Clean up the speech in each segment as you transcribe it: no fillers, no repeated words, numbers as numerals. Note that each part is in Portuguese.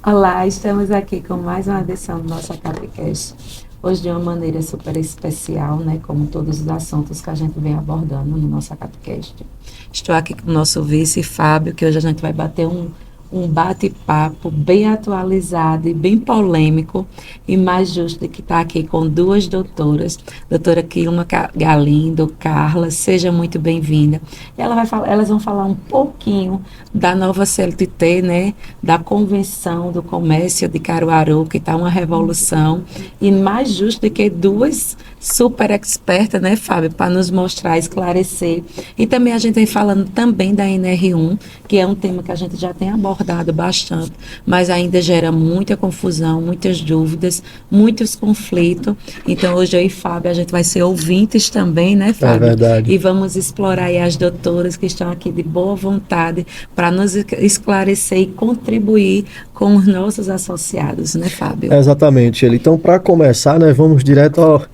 Olá, estamos aqui com mais uma edição do nosso AcapiCast. Hoje de uma maneira super especial, né? Como todos os assuntos que a gente vem abordando no nosso AcapiCast. Estou aqui com o nosso vice, Fábio, que hoje a gente vai bater um bate-papo bem atualizado e bem polêmico, e mais justo que está aqui com duas doutoras, doutora Quilma Galindo, Carla, seja muito bem-vinda. Elas vão falar um pouquinho da nova CLT, né, da Convenção do Comércio de Caruaru, que está uma revolução, e mais justo que duas super expertas, né, Fábio, para nos mostrar, esclarecer. E também a gente vem falando também da NR1, que é um tema que a gente já tem abordado bastante, mas ainda gera muita confusão, muitas dúvidas, muitos conflitos. Então, hoje eu e Fábio, a gente vai ser ouvintes também, né, Fábio? É verdade. E vamos explorar aí as doutoras que estão aqui de boa vontade para nos esclarecer e contribuir com os nossos associados, né, Fábio? Exatamente, Sheila. Então, para começar, né, vamos direto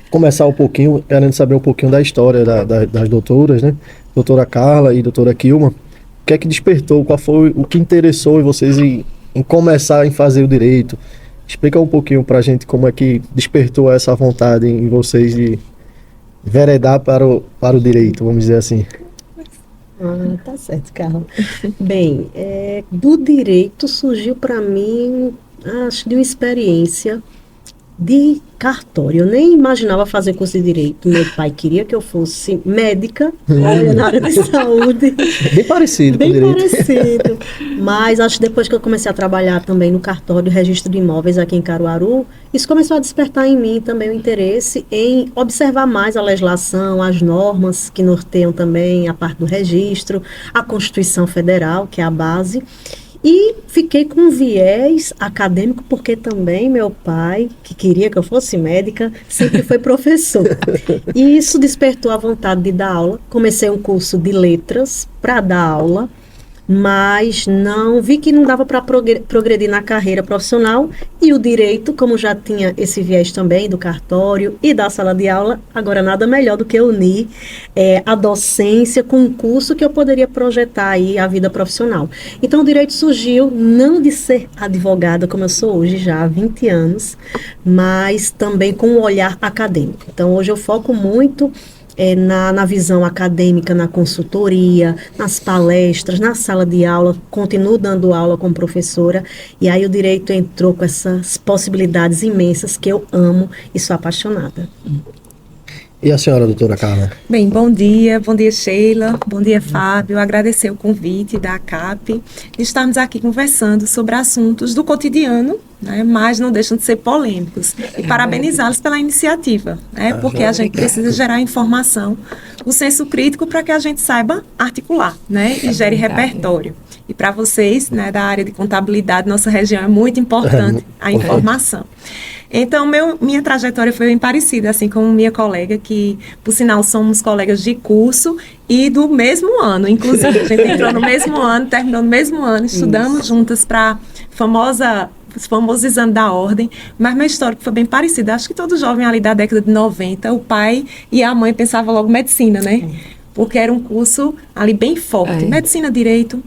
começar um pouquinho, querendo saber um pouquinho da história das doutoras, né? Doutora Carla e doutora Quilma. O que é que despertou? Qual foi o que interessou em vocês em começar a fazer o direito? Explica um pouquinho para a gente como é que despertou essa vontade em vocês de veredar para o direito, vamos dizer assim. Tá certo, Carla. Bem, do direito surgiu para mim, acho, de uma experiência de cartório. Eu nem imaginava fazer curso de direito. Meu pai queria que eu fosse médica, na área de saúde. Bem parecido com o Bem direito. parecido. Mas acho que depois que eu comecei a trabalhar também no cartório de registro de imóveis aqui em Caruaru, isso começou a despertar em mim também o interesse em observar mais a legislação, as normas que norteiam também a parte do registro, a Constituição Federal, que é a base. E fiquei com um viés acadêmico, porque também meu pai, que queria que eu fosse médica, sempre foi professor. E isso despertou a vontade de dar aula. Comecei um curso de letras para dar aula, mas não vi que não dava para progredir na carreira profissional, e o direito, como já tinha esse viés também do cartório e da sala de aula, agora nada melhor do que unir a docência com um curso que eu poderia projetar aí a vida profissional. Então o direito surgiu não de ser advogada como eu sou hoje já há 20 anos, mas também com um olhar acadêmico. Então hoje eu foco muito na visão acadêmica, na consultoria, nas palestras, na sala de aula, continuo dando aula como professora, e aí o direito entrou com essas possibilidades imensas que eu amo e sou apaixonada. E a senhora, doutora Carla? Bem, bom dia Sheila, bom dia Fábio, agradecer o convite da ACAP de estarmos aqui conversando sobre assuntos do cotidiano, né, mas não deixam de ser polêmicos, e parabenizá-los pela iniciativa, né, porque a gente precisa gerar informação, o senso crítico para que a gente saiba articular, né, e gere repertório. E para vocês, né, da área de contabilidade, nossa região é muito importante a informação. Então, minha trajetória foi bem parecida, assim como minha colega, que, por sinal, somos colegas de curso e do mesmo ano. Inclusive, a gente entrou no mesmo ano, terminou no mesmo ano, estudamos juntas para os famosos exames da ordem, mas minha história foi bem parecida. Acho que todo jovem ali da década de 90, o pai e a mãe pensavam logo medicina, né? Porque era um curso ali bem forte, medicina, direito.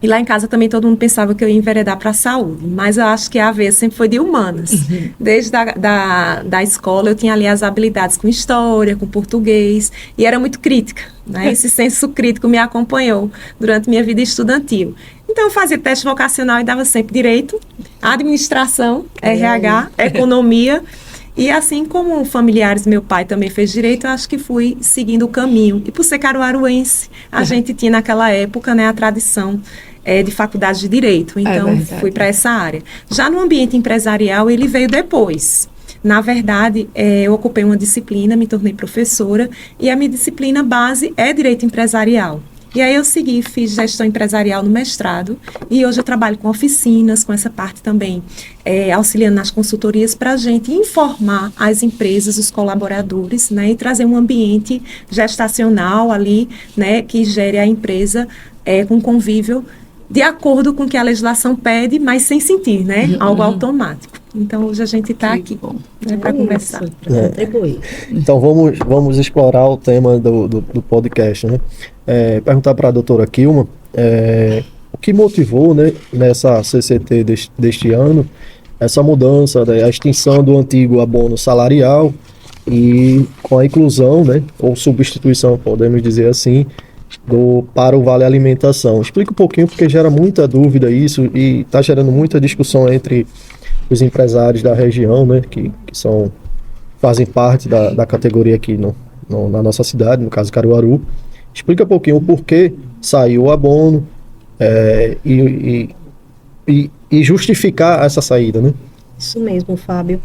E lá em casa também todo mundo pensava que eu ia enveredar para a saúde, mas eu acho que a veia sempre foi de humanas. Desde da escola eu tinha ali as habilidades com história, com português, e era muito crítica, né? Esse senso crítico me acompanhou durante minha vida estudantil. Então eu fazia teste vocacional e dava sempre direito, administração, RH, economia. E assim como familiares, meu pai também fez direito, eu acho que fui seguindo o caminho. E por ser caruaruense, a gente tinha naquela época, né, a tradição de faculdade de direito. Então, fui para essa área. Já no ambiente empresarial, ele veio depois. Na verdade, eu ocupei uma disciplina, me tornei professora, e a minha disciplina base é direito empresarial. E aí eu segui, fiz gestão empresarial no mestrado, e hoje eu trabalho com oficinas, com essa parte também, auxiliando nas consultorias para a gente informar as empresas, os colaboradores, né, e trazer um ambiente gestacional ali, né, que gere a empresa com convívio de acordo com o que a legislação pede, mas sem sentir, né, algo automático. Então, hoje a gente está aqui, né, para conversar. Então, vamos explorar o tema do podcast, né? Perguntar para a doutora Quilma, o que motivou, né, nessa CCT deste ano, essa mudança, né, a extinção do antigo abono salarial e com a inclusão, né, ou substituição, podemos dizer assim, para o Vale Alimentação. Explica um pouquinho, porque gera muita dúvida isso e está gerando muita discussão entre os empresários da região, né, que fazem parte da categoria aqui na nossa cidade, no caso Caruaru. Explica um pouquinho o porquê saiu o abono e justificar essa saída, né? Isso mesmo, Fábio.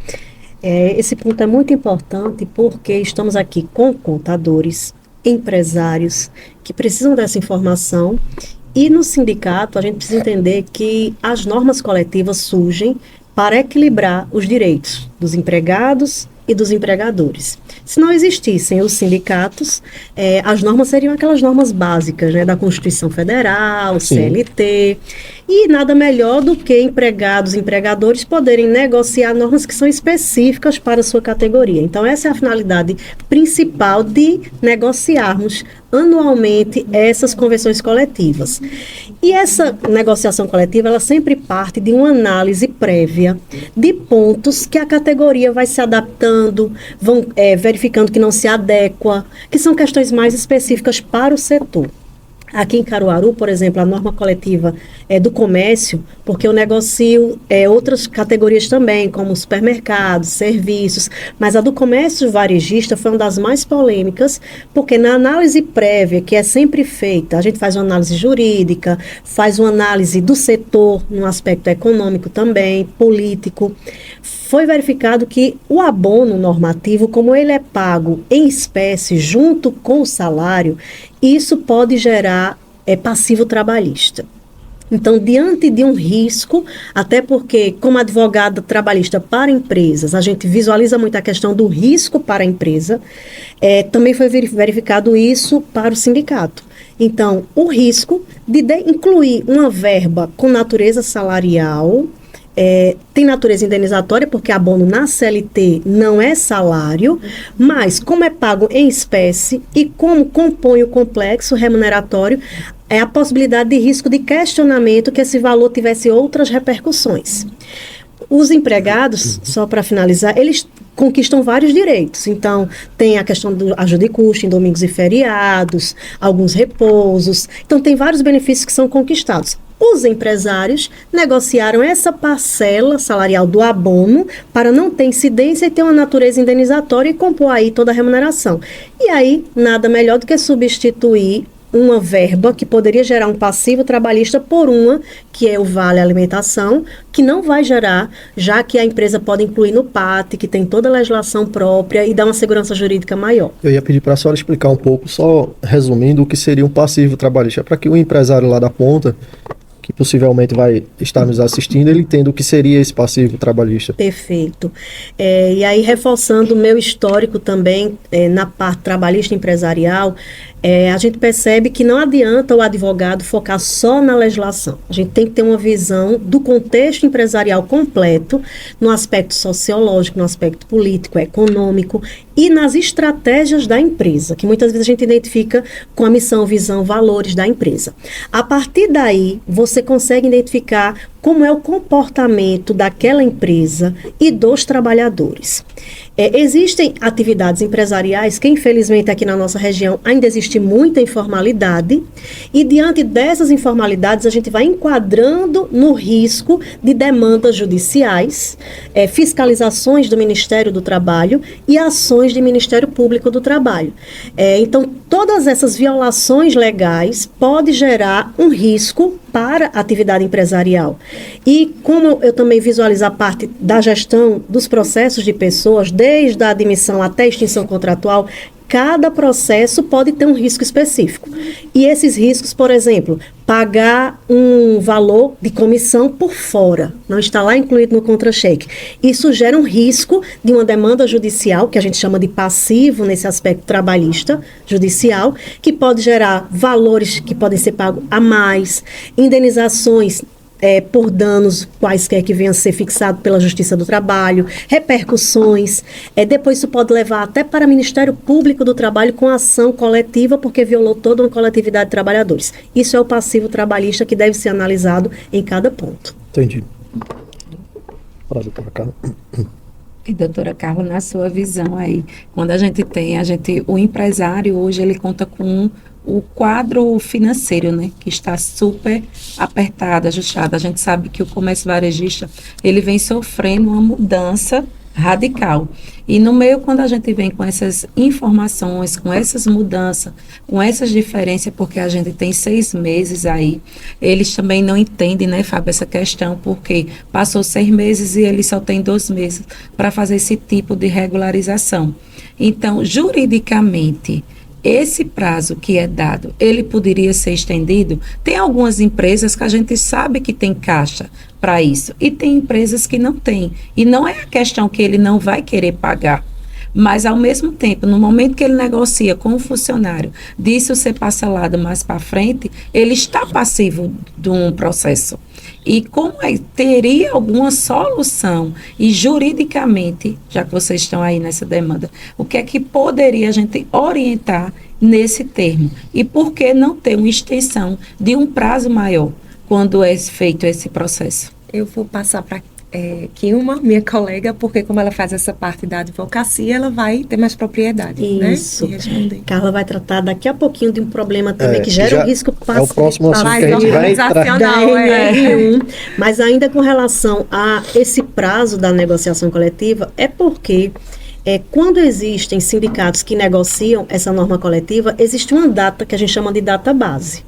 Esse ponto é muito importante porque estamos aqui com contadores, empresários que precisam dessa informação, e no sindicato a gente precisa entender que as normas coletivas surgem para equilibrar os direitos dos empregados e dos empregadores. Se não existissem os sindicatos, as normas seriam aquelas normas básicas, né, da Constituição Federal, Sim. CLT, e nada melhor do que empregados e empregadores poderem negociar normas que são específicas para a sua categoria. Então, essa é a finalidade principal de negociarmos anualmente essas convenções coletivas. E essa negociação coletiva, ela sempre parte de uma análise prévia de pontos que a categoria vai se adaptando, vão verificando que não se adequa, que são questões mais específicas para o setor. Aqui em Caruaru, por exemplo, a norma coletiva é do comércio, porque eu negocio outras categorias também, como supermercados, serviços, mas a do comércio varejista foi uma das mais polêmicas, porque na análise prévia, que é sempre feita, a gente faz uma análise jurídica, faz uma análise do setor, no aspecto econômico também, político, foi verificado que o abono normativo, como ele é pago em espécie junto com o salário, isso pode gerar passivo trabalhista. Então, diante de um risco, até porque, como advogada trabalhista para empresas, a gente visualiza muito a questão do risco para a empresa, também foi verificado isso para o sindicato. Então, o risco de incluir uma verba com natureza salarial, tem natureza indenizatória, porque abono na CLT não é salário, mas como é pago em espécie e como compõe o complexo remuneratório, é a possibilidade de risco de questionamento que esse valor tivesse outras repercussões. Os empregados, só para finalizar, eles conquistam vários direitos. Então, tem a questão do ajuda e custo em domingos e feriados, alguns repousos. Então, tem vários benefícios que são conquistados. Os empresários negociaram essa parcela salarial do abono para não ter incidência e ter uma natureza indenizatória e compor aí toda a remuneração. E aí, nada melhor do que substituir uma verba que poderia gerar um passivo trabalhista por uma, que é o Vale Alimentação, que não vai gerar, já que a empresa pode incluir no PAT, que tem toda a legislação própria e dá uma segurança jurídica maior. Eu ia pedir para a senhora explicar um pouco, só resumindo, o que seria um passivo trabalhista, para que o empresário lá da ponta, que possivelmente vai estar nos assistindo, ele entenda o que seria esse passivo trabalhista. Perfeito. E aí, reforçando o meu histórico também na parte trabalhista empresarial, a gente percebe que não adianta o advogado focar só na legislação. A gente tem que ter uma visão do contexto empresarial completo, no aspecto sociológico, no aspecto político, econômico e nas estratégias da empresa, que muitas vezes a gente identifica com a missão, visão, valores da empresa. A partir daí, você consegue identificar como é o comportamento daquela empresa e dos trabalhadores. Existem atividades empresariais que, infelizmente, aqui na nossa região ainda existe muita informalidade, e diante dessas informalidades a gente vai enquadrando no risco de demandas judiciais, fiscalizações do Ministério do Trabalho e ações do Ministério Público do Trabalho. Então, todas essas violações legais podem gerar um risco para a atividade empresarial. E como eu também visualizo a parte da gestão dos processos de pessoas, desde a admissão até a extinção contratual, cada processo pode ter um risco específico. E esses riscos, por exemplo, pagar um valor de comissão por fora, não está lá incluído no contra-cheque. Isso gera um risco de uma demanda judicial, que a gente chama de passivo nesse aspecto trabalhista judicial, que pode gerar valores que podem ser pagos a mais, indenizações por danos quaisquer que venham a ser fixados pela Justiça do Trabalho, repercussões. Depois isso pode levar até para o Ministério Público do Trabalho com ação coletiva, porque violou toda uma coletividade de trabalhadores. Isso é o passivo trabalhista que deve ser analisado em cada ponto. Entendi. Para a doutora Carla. E, doutora Carla, na sua visão aí, quando o empresário hoje, ele conta com o quadro financeiro, né, que está super apertado, ajustado. A gente sabe que o comércio varejista, ele vem sofrendo uma mudança radical. E no meio, quando a gente vem com essas informações, com essas mudanças, com essas diferenças, porque a gente tem 6 meses aí, eles também não entendem, né, Fábio, essa questão, porque passou 6 meses e eles só têm 2 meses para fazer esse tipo de regularização. Então, juridicamente, esse prazo que é dado, ele poderia ser estendido? Tem algumas empresas que a gente sabe que tem caixa para isso, e tem empresas que não tem. E não é a questão que ele não vai querer pagar, mas ao mesmo tempo, no momento que ele negocia com o funcionário, disso ser parcelado mais para frente, ele está passivo de um processo. E teria alguma solução, e juridicamente, já que vocês estão aí nessa demanda, o que é que poderia a gente orientar nesse termo? E por que não ter uma extensão de um prazo maior quando é feito esse processo? Eu vou passar para Kilma, minha colega, porque como ela faz essa parte da advocacia, ela vai ter mais propriedade, Isso. né? Responder. Carla vai tratar daqui a pouquinho de um problema também que gera um risco é o próximo assunto que a gente vai entrar. Mas ainda com relação a esse prazo da negociação coletiva, é porque quando existem sindicatos que negociam essa norma coletiva, existe uma data que a gente chama de data base.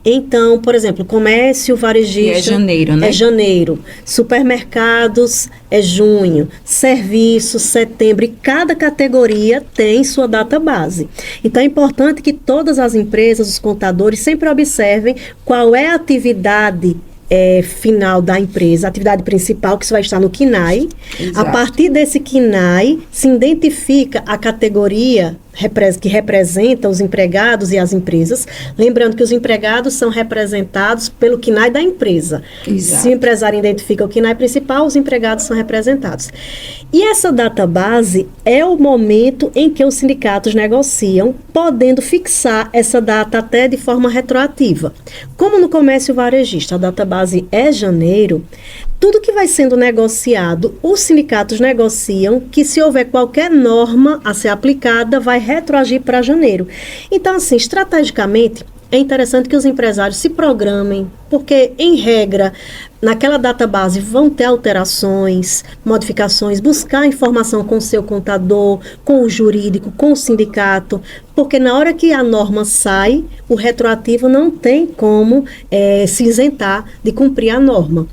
Então, por exemplo, comércio varejista... É janeiro, né? É janeiro. Supermercados é junho. Serviços, setembro. E cada categoria tem sua data base. Então, é importante que todas as empresas, os contadores, sempre observem qual é a atividade final da empresa, a atividade principal, que isso vai estar no KNAI. Exato. A partir desse KNAI, se identifica a categoria que representa os empregados e as empresas. Lembrando que os empregados são representados pelo KNAI da empresa. Exato. Se o empresário identifica o KNAI principal, os empregados são representados. E essa database é o momento em que os sindicatos negociam, podendo fixar essa data até de forma retroativa. Como no comércio varejista, a database é janeiro, tudo que vai sendo negociado, os sindicatos negociam que, se houver qualquer norma a ser aplicada, vai retroagir para janeiro. Então, assim, estrategicamente, é interessante que os empresários se programem, porque, em regra, naquela database vão ter alterações, modificações, buscar informação com o seu contador, com o jurídico, com o sindicato, porque na hora que a norma sai, o retroativo não tem como se isentar de cumprir a norma.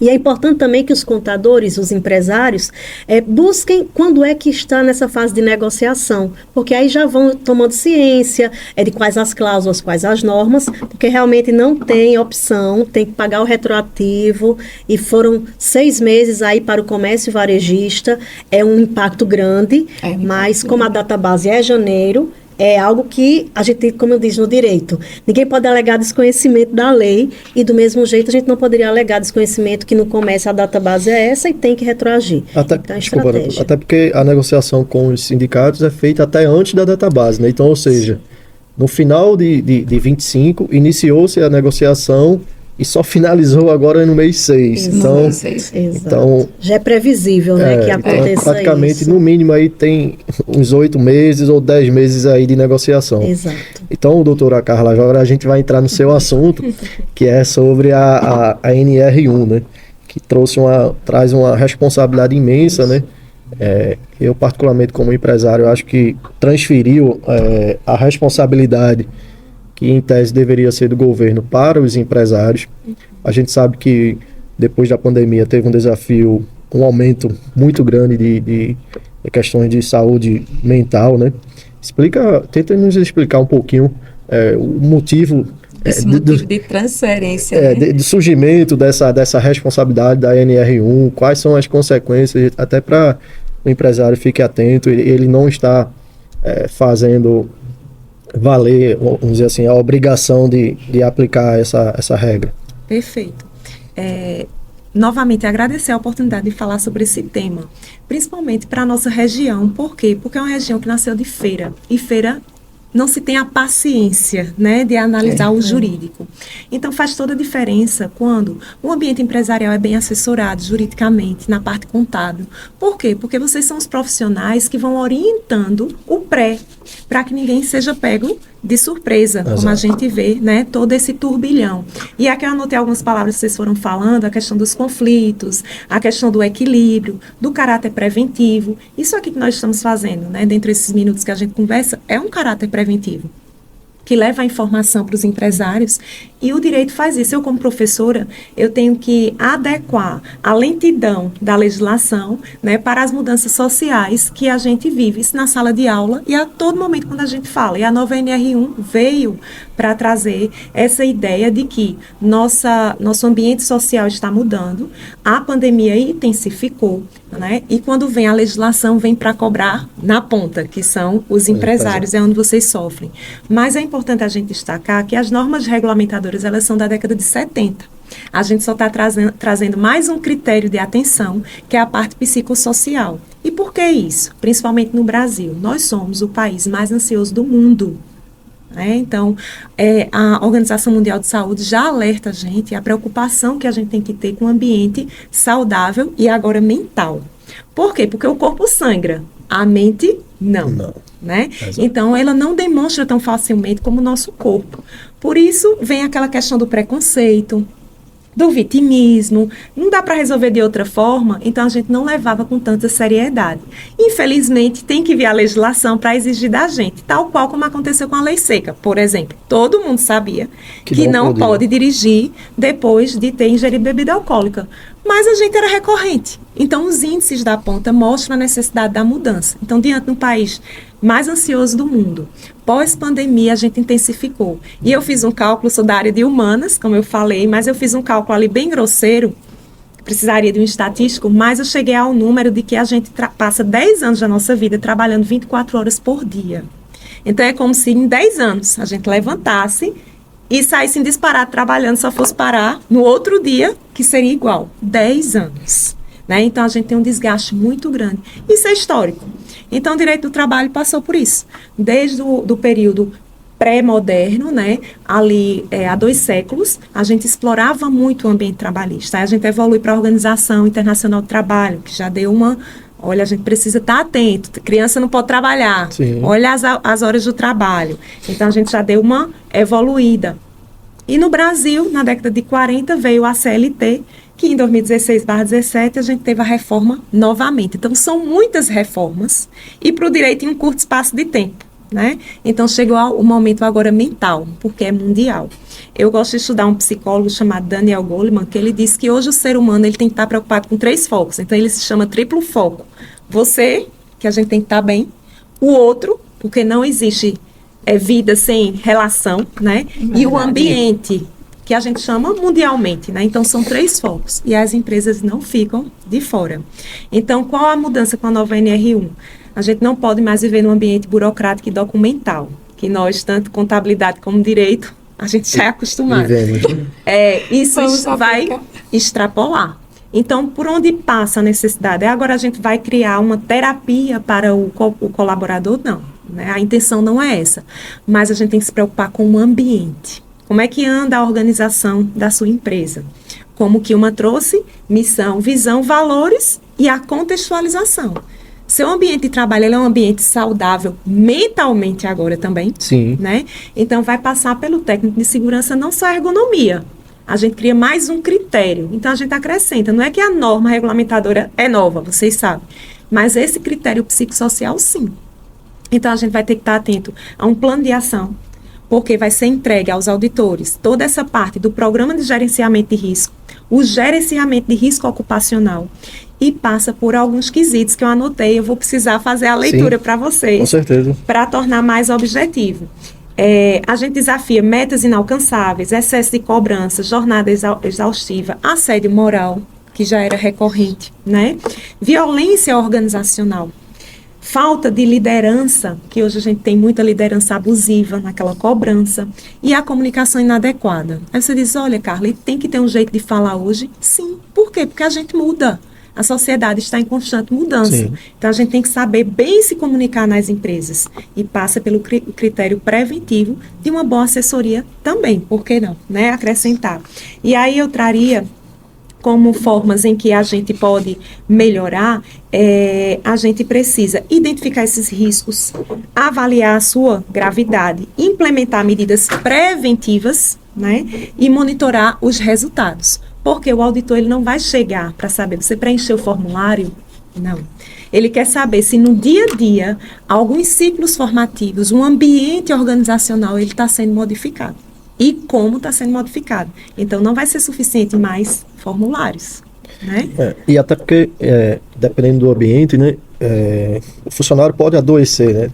E é importante também que os contadores, os empresários, busquem quando é que está nessa fase de negociação, porque aí já vão tomando ciência de quais as cláusulas, quais as normas, porque realmente não tem opção, tem que pagar o retroativo, e foram 6 meses aí para o comércio varejista, é um impacto grande, mas como a database é janeiro, é algo que a gente, como eu disse no direito, ninguém pode alegar desconhecimento da lei, e do mesmo jeito a gente não poderia alegar desconhecimento que no comércio a database é essa e tem que retroagir. Até porque a negociação com os sindicatos é feita até antes da database, né? Então, ou seja, no final de 25, iniciou-se a negociação e só finalizou agora no mês 6. Então, já é previsível, né, que aconteça isso. Praticamente, no mínimo, aí tem uns 8 meses ou 10 meses aí de negociação. Exato. Então, doutora Carla, agora a gente vai entrar no seu assunto, que é sobre a NR1, né, que traz uma responsabilidade imensa, né. Eu, particularmente, como empresário, acho que transferiu a responsabilidade que em tese deveria ser do governo para os empresários. A gente sabe que depois da pandemia teve um desafio, um aumento muito grande de questões de saúde mental, né? Tenta nos explicar um pouquinho o motivo... Esse motivo de transferência, né? de surgimento dessa responsabilidade da NR1, quais são as consequências, até para o empresário fique atento, ele não está fazendo valer, vamos dizer assim, a obrigação de aplicar essa regra. Perfeito. novamente agradecer a oportunidade de falar sobre esse tema, principalmente para a nossa região. Por quê? Porque é uma região que nasceu de feira, e feira não se tem a paciência, né, de analisar o jurídico. Então faz toda a diferença quando o ambiente empresarial é bem assessorado juridicamente, na parte contábil. Por quê? Porque vocês são os profissionais que vão orientando o pré, para que ninguém seja pego de surpresa, Exato. como a gente vê, né, todo esse turbilhão. E aqui eu anotei algumas palavras que vocês foram falando, a questão dos conflitos, a questão do equilíbrio, do caráter preventivo. Isso aqui que nós estamos fazendo, né, dentro desses minutos que a gente conversa, é um caráter preventivo, que leva a informação para os empresários, e o direito faz isso. Eu, como professora, eu tenho que adequar a lentidão da legislação, né, para as mudanças sociais que a gente vive, isso na sala de aula e a todo momento quando a gente fala. E a nova NR1 veio para trazer essa ideia de que nosso ambiente social está mudando, a pandemia intensificou, né, e quando vem a legislação, vem para cobrar na ponta, que são os empresários, é onde vocês sofrem. Mas é importante a gente destacar que as normas regulamentadoras, elas são da década de 70. A gente só está trazendo mais um critério de atenção, que é a parte psicossocial. E por que isso? Principalmente no Brasil. Nós somos o país mais ansioso do mundo. Então, a Organização Mundial de Saúde já alerta a gente a preocupação que a gente tem que ter com o ambiente saudável e agora mental. Por quê? Porque o corpo sangra, a mente não. Né? Então, ela não demonstra tão facilmente como o nosso corpo. Por isso, vem aquela questão do preconceito, do vitimismo, não dá para resolver de outra forma, então a gente não levava com tanta seriedade. Infelizmente, tem que vir a legislação para exigir da gente, tal qual como aconteceu com a lei seca, por exemplo. Todo mundo sabia que não pode dirigir depois de ter ingerido bebida alcoólica, mas a gente era recorrente. Então, os índices da ponta mostram a necessidade da mudança. Então, diante de um país mais ansioso do mundo, pós-pandemia, a gente intensificou. E eu fiz um cálculo, sou da área de humanas, como eu falei, mas eu fiz um cálculo ali bem grosseiro, precisaria de um estatístico, mas eu cheguei ao número de que a gente passa 10 anos da nossa vida trabalhando 24 horas por dia. Então, é como se em 10 anos a gente levantasse e saísse em disparado trabalhando, só fosse parar no outro dia, que seria igual. 10 anos. Né? Então, a gente tem um desgaste muito grande. Isso é histórico. Então, o direito do trabalho passou por isso. Desde o período pré-moderno, né, ali há 2 séculos, a gente explorava muito o ambiente trabalhista. Aí a gente evolui para a Organização Internacional do Trabalho, que já deu uma... Olha, a gente precisa estar atento, criança não pode trabalhar. Sim. Olha as horas do trabalho. Então, a gente já deu uma evoluída. E no Brasil, na década de 40, veio a CLT, que em 2016/17 a gente teve a reforma novamente. Então, são muitas reformas e para o direito em um curto espaço de tempo, né? Então, chegou o momento agora mental, porque é mundial. Eu gosto de estudar um psicólogo chamado Daniel Goleman, que ele diz que hoje o ser humano ele tem que estar preocupado com 3 focos. Então, ele se chama triplo foco. Você, que a gente tem que estar bem. O outro, porque não existe vida sem relação, né? E o ambiente, que a gente chama mundialmente, né? Então, são 3 focos. E as empresas não ficam de fora. Então, qual a mudança com a nova NR1? A gente não pode mais viver num ambiente burocrático e documental, que nós, tanto contabilidade como direito, a gente já é acostumado. Isso vai extrapolar. Então, por onde passa a necessidade? Agora a gente vai criar uma terapia para o colaborador? Não, né? A intenção não é essa. Mas a gente tem que se preocupar com o ambiente. Como é que anda a organização da sua empresa? Como que uma trouxe missão, visão, valores e a contextualização. Seu ambiente de trabalho ele é um ambiente saudável mentalmente agora também. Sim. Né? Então, vai passar pelo técnico de segurança não só a ergonomia. A gente cria mais um critério. Então, a gente acrescenta. Não é que a norma regulamentadora é nova, vocês sabem. Mas esse critério psicossocial, sim. Então, a gente vai ter que estar atento a um plano de ação, porque vai ser entregue aos auditores toda essa parte do programa de gerenciamento de risco, o gerenciamento de risco ocupacional, e passa por alguns quesitos que eu anotei. Eu vou precisar fazer a leitura para vocês. Com certeza. Para tornar mais objetivo. A gente desafia metas inalcançáveis, excesso de cobrança, jornada exaustiva, assédio moral, que já era recorrente, né? Violência organizacional, falta de liderança, que hoje a gente tem muita liderança abusiva naquela cobrança, e a comunicação inadequada. Aí você diz, olha, Carla, ele tem que ter um jeito de falar hoje? Sim. Por quê? Porque a gente muda. A sociedade está em constante mudança. Sim. Então, a gente tem que saber bem se comunicar nas empresas. E passa pelo critério preventivo de uma boa assessoria também. Por que não? Né? Acrescentar. E aí eu traria como formas em que a gente pode melhorar, a gente precisa identificar esses riscos, avaliar a sua gravidade, implementar medidas preventivas, né, e monitorar os resultados. Porque o auditor ele não vai chegar para saber, você preencheu o formulário? Não. Ele quer saber se no dia a dia, alguns ciclos formativos, um ambiente organizacional, ele está sendo modificado. E como está sendo modificado. Então, não vai ser suficiente mais formulários, né? E até porque, dependendo do ambiente, né, o funcionário pode adoecer, né?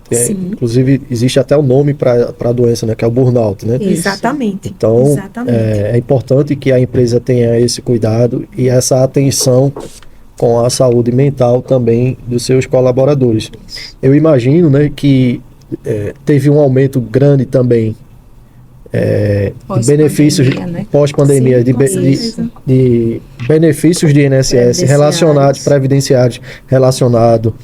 Inclusive, existe até o nome para a doença, né, que é o burnout, né? Exatamente. Então, Exatamente. É importante que a empresa tenha esse cuidado e essa atenção com a saúde mental também dos seus colaboradores. Eu imagino, né, que teve um aumento grande também de benefícios pós-pandemia, de benefícios de INSS relacionados, previdenciários, relacionado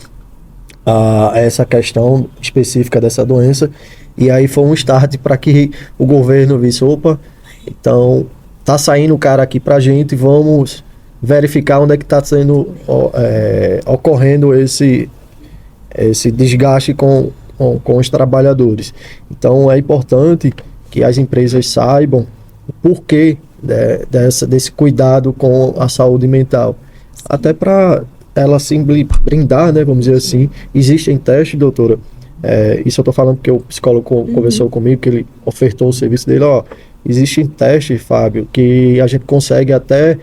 a essa questão específica dessa doença. E aí foi um start para que o governo visse, opa, então tá saindo o cara aqui pra gente, vamos verificar onde é que está sendo ocorrendo esse desgaste com os trabalhadores. Então é importante que as empresas saibam o porquê desse cuidado com a saúde mental. Até para ela se brindar, né, vamos dizer assim. Existem testes, doutora, isso eu estou falando porque o psicólogo conversou comigo, que ele ofertou o serviço dele, existem testes, Fábio, que a gente consegue até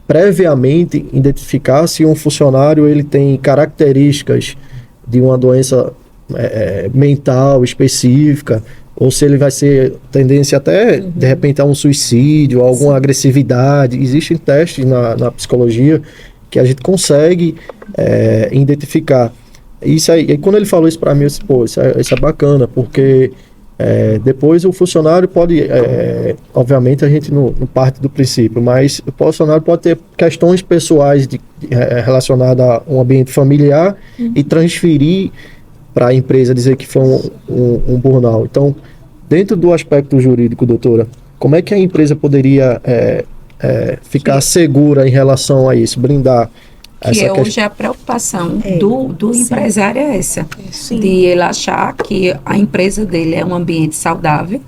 previamente identificar se um funcionário ele tem características de uma doença mental específica, ou se ele vai ser tendência até, de repente, a um suicídio, a alguma agressividade. Existem testes na psicologia que a gente consegue identificar. Isso aí, e quando ele falou isso para mim, eu disse, pô, isso é bacana, porque depois o funcionário pode, obviamente a gente não parte do princípio, mas o funcionário pode ter questões pessoais relacionadas a um ambiente familiar e transferir para a empresa, dizer que foi um burnout. Então, dentro do aspecto jurídico, doutora, como é que a empresa poderia ficar segura em relação a isso, blindar que hoje a preocupação do empresário é essa, de ele achar que a empresa dele é um ambiente saudável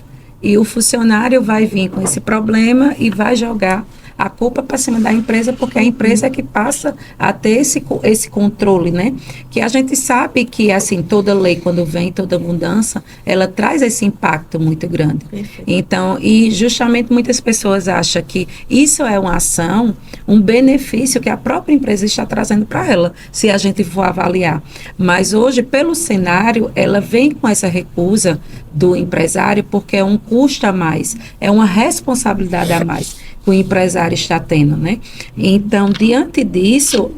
e o funcionário vai vir com esse problema e vai jogar a culpa para cima da empresa, porque a empresa é que passa a ter esse controle, né? Que a gente sabe que, assim, toda lei, quando vem, toda mudança, ela traz esse impacto muito grande. Perfeito. Então, e justamente muitas pessoas acham que isso é uma ação, um benefício que a própria empresa está trazendo para ela, se a gente for avaliar. Mas hoje, pelo cenário, ela vem com essa recusa do empresário, porque é um custo a mais, é uma responsabilidade a mais que o empresário está tendo, né? Então, diante disso,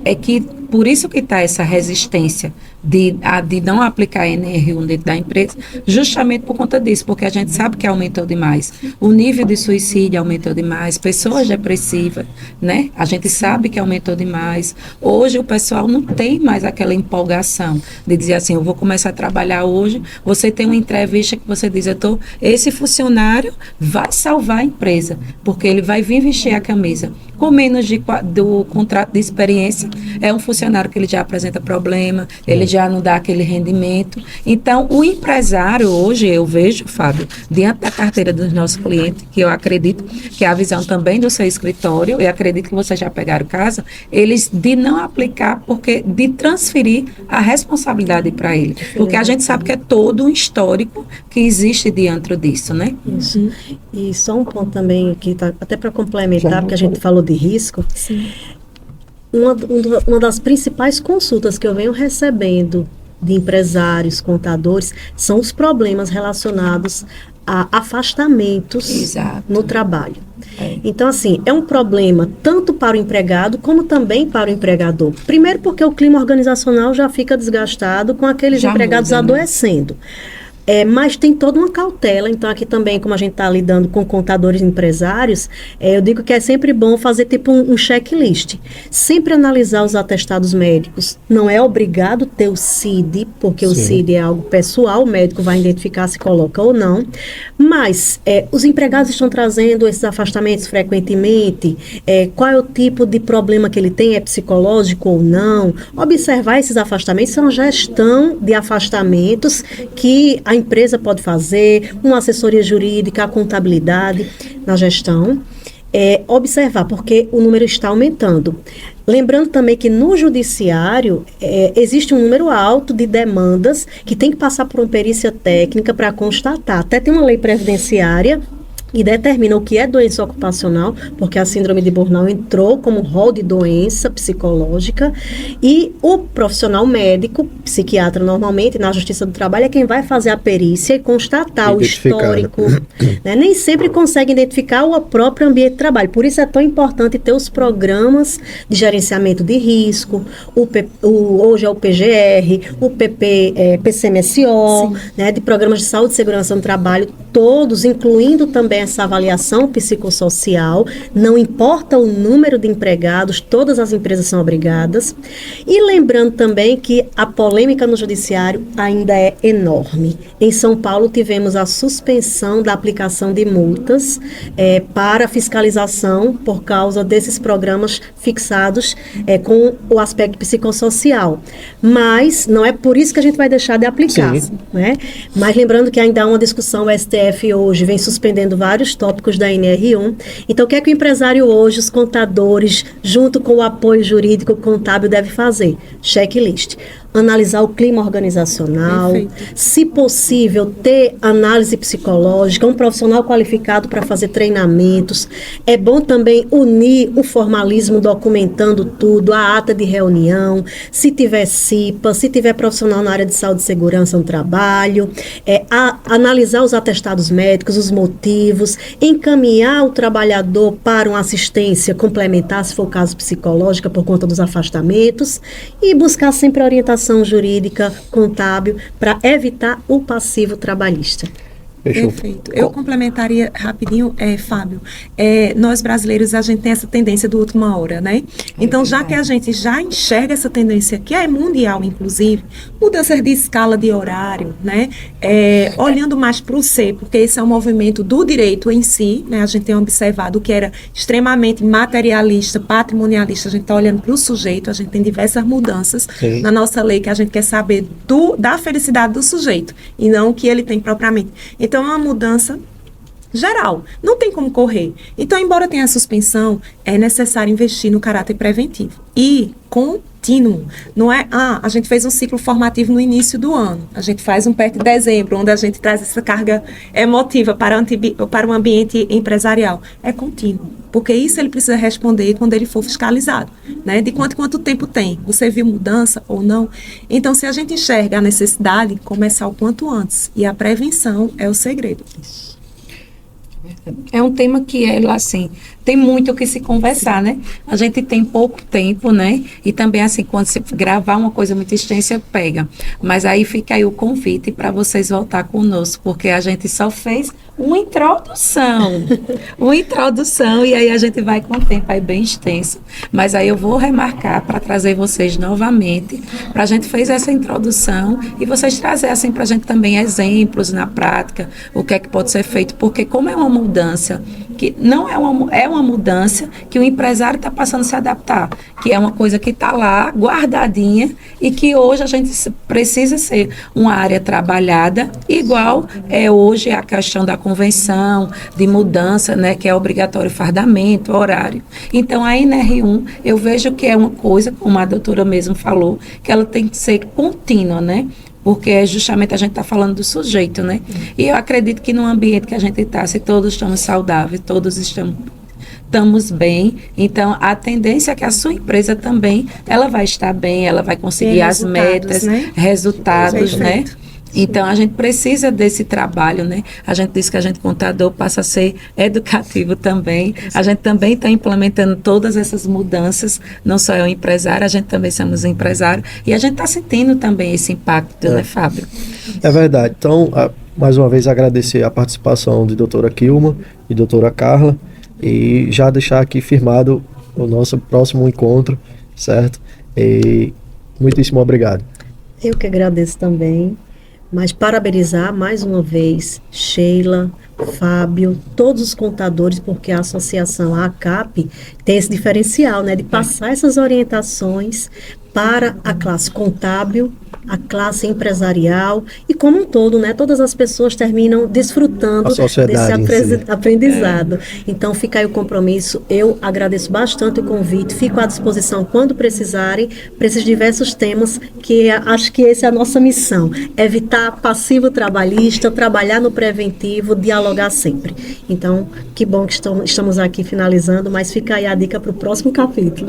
por isso que está essa resistência de não aplicar NR1 dentro da empresa, justamente por conta disso, porque a gente sabe que aumentou demais. O nível de suicídio aumentou demais, pessoas depressivas, né? A gente sabe que aumentou demais. Hoje o pessoal não tem mais aquela empolgação de dizer assim, eu vou começar a trabalhar hoje, você tem uma entrevista que você diz, esse funcionário vai salvar a empresa, porque ele vai vir vestir a camisa. Com menos do contrato de experiência, é um funcionário que ele já apresenta problema, ele já não dá aquele rendimento. Então, o empresário hoje, eu vejo, Fábio, diante da carteira dos nossos clientes, que eu acredito que é a visão também do seu escritório, e acredito que vocês já pegaram caso, eles de não aplicar, porque de transferir a responsabilidade para ele. Porque a gente sabe que é todo um histórico que existe dentro disso, né? Isso. E só um ponto também, que até para complementar, porque a gente falou de risco. Sim. Uma das principais consultas que eu venho recebendo de empresários, contadores, são os problemas relacionados a afastamentos no trabalho. Então, assim, é um problema tanto para o empregado como também para o empregador. Primeiro porque o clima organizacional já fica desgastado com aqueles Já empregados muda, né? adoecendo. Mas tem toda uma cautela, então aqui também, como a gente está lidando com contadores empresários, eu digo que é sempre bom fazer tipo um checklist. Sempre analisar os atestados médicos. Não é obrigado ter o CID, porque o Sim. CID é algo pessoal, o médico vai identificar se coloca ou não. Mas os empregados estão trazendo esses afastamentos frequentemente, qual é o tipo de problema que ele tem, é psicológico ou não. Observar esses afastamentos, são gestão de afastamentos que a empresa pode fazer, uma assessoria jurídica, a contabilidade na gestão. Observar, porque o número está aumentando. Lembrando também que no judiciário existe um número alto de demandas que tem que passar por uma perícia técnica para constatar. Até tem uma lei previdenciária e determina o que é doença ocupacional, porque a síndrome de burnout entrou como rol de doença psicológica, e o profissional médico, psiquiatra normalmente, na Justiça do Trabalho, é quem vai fazer a perícia e constatar o histórico. Né? Nem sempre consegue identificar o próprio ambiente de trabalho, por isso é tão importante ter os programas de gerenciamento de risco, hoje é o PGR, o PCMSO, né, de programas de saúde e segurança no trabalho, todos, incluindo também essa avaliação psicossocial, não importa o número de empregados, todas as empresas são obrigadas. E lembrando também que a polêmica no judiciário ainda é enorme. Em São Paulo tivemos a suspensão da aplicação de multas para fiscalização por causa desses programas fixados com o aspecto psicossocial. Mas não é por isso que a gente vai deixar de aplicar. Né? Mas lembrando que ainda há uma discussão, o STF hoje vem suspendendo vários tópicos da NR1. Então, o que é que o empresário hoje, os contadores, junto com o apoio jurídico contábil, deve fazer? Checklist. Analisar o clima organizacional, se possível, ter análise psicológica, um profissional qualificado para fazer treinamentos. É bom também unir o formalismo documentando tudo, a ata de reunião, se tiver CIPA, se tiver profissional na área de saúde e segurança no trabalho, analisar os atestados médicos, os motivos, encaminhar o trabalhador para uma assistência complementar, se for o caso psicológica, por conta dos afastamentos, e buscar sempre a orientação jurídica, contábil, para evitar o passivo trabalhista. Perfeito. Eu complementaria rapidinho, Fábio. Nós brasileiros, a gente tem essa tendência do última hora, né? Então, já que a gente já enxerga essa tendência, que é mundial, inclusive, mudanças de escala de horário, né? Olhando mais para o ser, porque esse é um movimento do direito em si, né? A gente tem observado que era extremamente materialista, patrimonialista, a gente está olhando para o sujeito, a gente tem diversas mudanças na nossa lei que a gente quer saber da felicidade do sujeito, e não o que ele tem propriamente. Então, é uma mudança geral. Não tem como correr. Então, embora tenha a suspensão, é necessário investir no caráter preventivo. E contínuo. Não é, a gente fez um ciclo formativo no início do ano. A gente faz um perto de dezembro, onde a gente traz essa carga emotiva para o ambiente empresarial. É contínuo. Porque isso ele precisa responder quando ele for fiscalizado. Né? De quanto tempo tem? Você viu mudança ou não? Então, se a gente enxerga a necessidade, começar o quanto antes. E a prevenção é o segredo. É um tema que assim, tem muito o que se conversar, né? A gente tem pouco tempo, né? E também, assim, quando se gravar uma coisa muito extensa, pega. Mas aí fica aí o convite para vocês voltar conosco, porque a gente só fez uma introdução. E aí a gente vai com o tempo aí bem extenso. Mas aí eu vou remarcar para trazer vocês novamente, para a gente fez essa introdução e vocês trazessem para a gente também exemplos na prática, o que é que pode ser feito, porque como é uma mudança, que não é uma mudança que o empresário está passando a se adaptar, que é uma coisa que está lá, guardadinha, e que hoje a gente precisa ser uma área trabalhada, igual é hoje a questão da convenção, de mudança, né, que é obrigatório fardamento, horário. Então, a NR1, eu vejo que é uma coisa, como a doutora mesmo falou, que ela tem que ser contínua, né? Porque justamente a gente está falando do sujeito, né? E eu acredito que no ambiente que a gente está, se todos estamos saudáveis, todos estamos bem, então a tendência é que a sua empresa também, ela vai estar bem, ela vai conseguir as metas, né? Resultados, né? Então, a gente precisa desse trabalho, né? A gente diz que a gente, contador, passa a ser educativo também. A gente também está implementando todas essas mudanças, não só é o empresário, a gente também somos empresário, e a gente está sentindo também esse impacto, né, Fábio? É verdade. Então, mais uma vez, agradecer a participação de doutora Kilma e doutora Carla, e já deixar aqui firmado o nosso próximo encontro, certo? E muitíssimo obrigado. Eu que agradeço também, mas parabenizar mais uma vez Sheila, Fábio, todos os contadores, porque a associação, a ACAP, tem esse diferencial, né, de passar essas orientações para a classe contábil, a classe empresarial e como um todo, né? Todas as pessoas terminam desfrutando desse aprendizado. Então, fica aí o compromisso. Eu agradeço bastante o convite, fico à disposição quando precisarem, para esses diversos temas, que acho que essa é a nossa missão, evitar passivo trabalhista, trabalhar no preventivo, dialogar sempre. Então, que bom que estamos aqui finalizando, mas fica aí a dica para o próximo capítulo.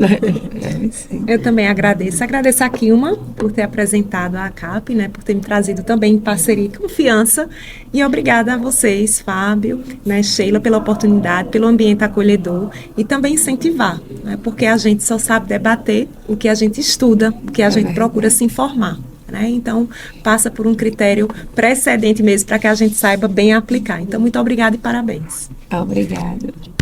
Eu também agradeço a Kilma por ter apresentado a ACAP, né, por ter me trazido também em parceria e confiança, e obrigada a vocês, Fábio, né, Sheila, pela oportunidade, pelo ambiente acolhedor e também incentivar, né, porque a gente só sabe debater o que a gente estuda, o que a gente procura se informar, né, então passa por um critério precedente mesmo para que a gente saiba bem aplicar. Então, muito obrigada e parabéns. Obrigada.